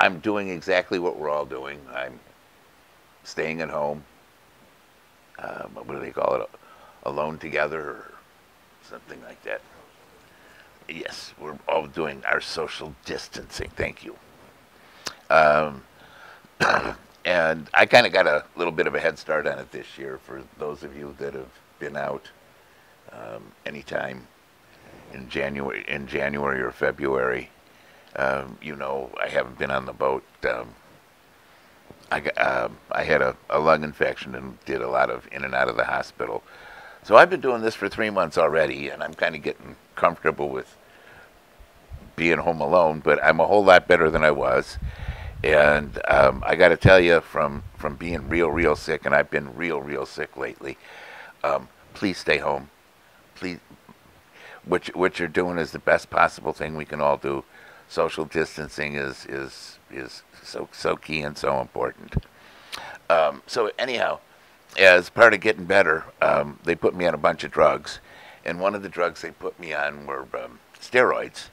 I'm doing exactly what we're all doing. I'm staying at home. What do they call it? Alone together or something like that. Yes, we're all doing our social distancing. Thank you. Um, and I kind of got a little bit of a head start on it this year for those of you that have been out anytime in January or February. You know, I haven't been on the boat. I had a lung infection and did a lot of in and out of the hospital. So I've been doing this for 3 months already, and I'm kind of getting comfortable with being home alone. But I'm a whole lot better than I was. And I got to tell you, from being real sick, and I've been real sick lately. Please stay home. Please, what you're doing is the best possible thing we can all do. Social distancing is so key and so important. So anyhow, as part of getting better, they put me on a bunch of drugs, and one of the drugs they put me on were steroids.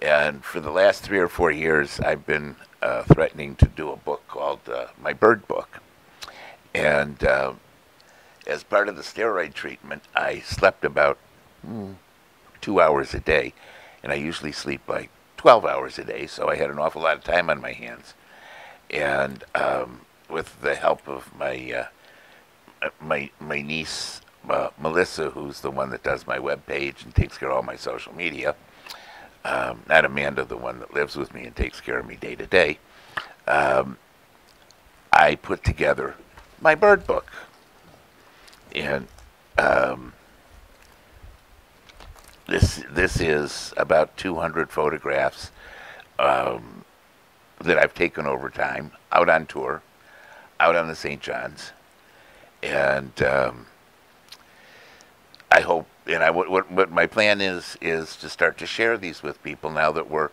And for the last 3 or 4 years, I've been threatening to do a book called my bird book. And as part of the steroid treatment, I slept about 2 hours a day, and I usually sleep like 12 hours a day, so I had an awful lot of time on my hands. And with the help of my niece, Melissa, who's the one that does my webpage and takes care of all my social media, not Amanda, the one that lives with me and takes care of me day to day, I put together my bird book. And this is about 200 photographs that I've taken over time, out on tour, out on the St. John's, and I hope, and what my plan is to start to share these with people now that we're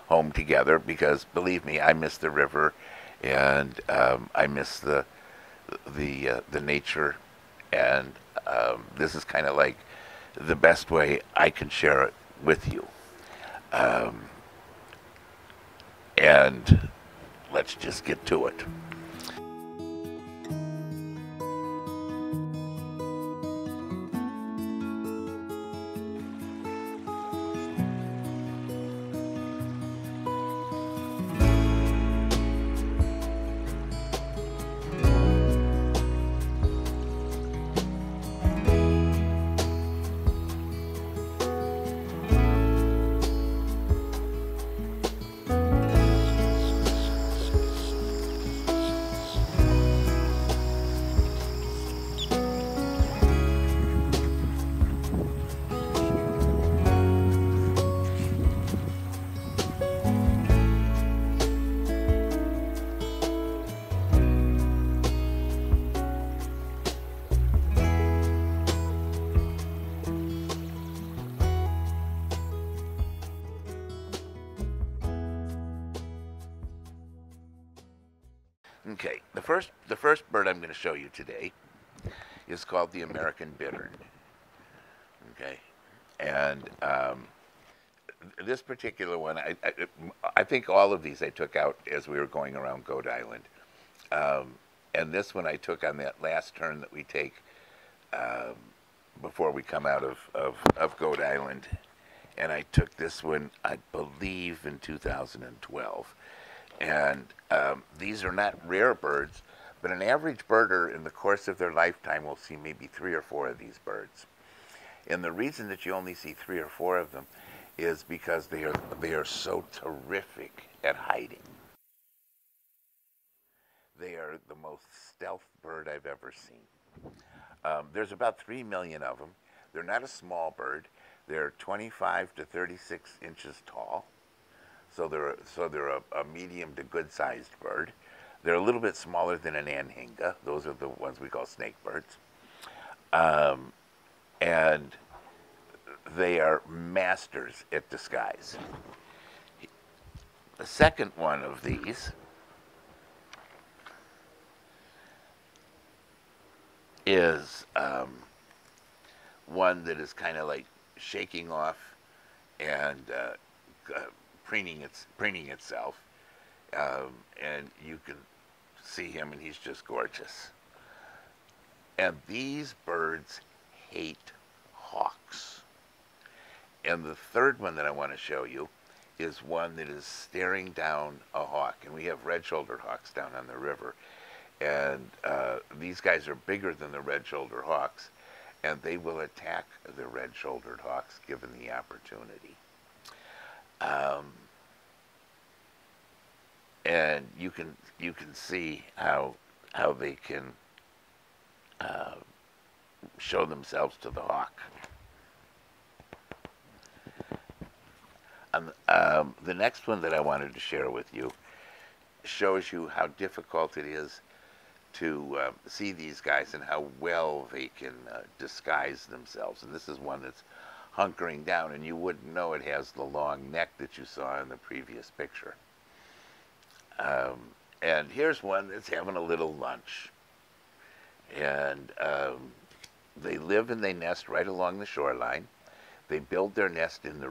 home together, because believe me, I miss the river, and I miss the nature, and this is kind of like the best way I can share it with you. And let's just get to it. Okay, the first bird I'm going to show you today is called the American Bittern. Okay, and this particular one, I think all of these I took out as we were going around Goat Island, and this one I took on that last turn that we take before we come out of Goat Island, and I took this one, I believe, in 2012. And these are not rare birds, but an average birder in the course of their lifetime will see maybe 3 or 4 of these birds. And the reason that you only see 3 or 4 of them is because they are so terrific at hiding. They are the most stealth bird I've ever seen. There's about 3 million of them. They're not a small bird. They're 25 to 36 inches tall. So they're a medium to good-sized bird. They're a little bit smaller than an anhinga. Those are the ones we call snake birds. And they are masters at disguise. The second one of these is one that is kind of like shaking off and preening itself, And you can see him, and he's just gorgeous. And these birds hate hawks. And the third one that I want to show you is one that is staring down a hawk. And we have red-shouldered hawks down on the river. And these guys are bigger than the red-shouldered hawks, and they will attack the red-shouldered hawks given the opportunity. And you can see how they can show themselves to the hawk. The next one that I wanted to share with you shows you how difficult it is to see these guys and how well they can disguise themselves. And this is one that's hunkering down, and you wouldn't know it has the long neck that you saw in the previous picture. And here's one that's having a little lunch. And they live and they nest right along the shoreline. They build their nest in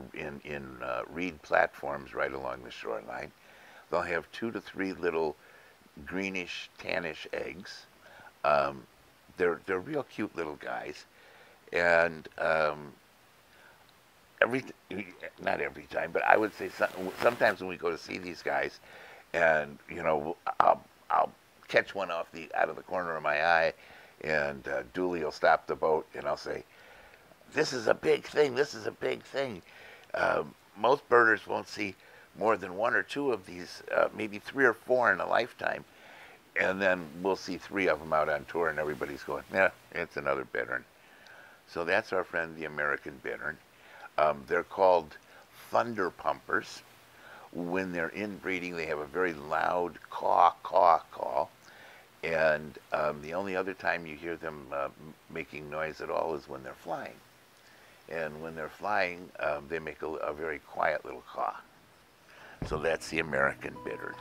reed platforms right along the shoreline. They'll have 2 to 3 little greenish, tannish eggs. They're real cute little guys, and not every time, but I would say sometimes when we go to see these guys, and I'll catch one out of the corner of my eye, and Dooley will stop the boat, and I'll say, "This is a big thing. This is a big thing." Most birders won't see more than 1 or 2 of these, maybe 3 or 4 in a lifetime. And then we'll see 3 of them out on tour, and everybody's going, "Yeah, it's another bittern." So that's our friend, the American bittern. They're called thunder pumpers. When they're inbreeding, they have a very loud caw, caw call. And the only other time you hear them making noise at all is when they're flying. And when they're flying, they make a very quiet little caw. So that's the American bittern.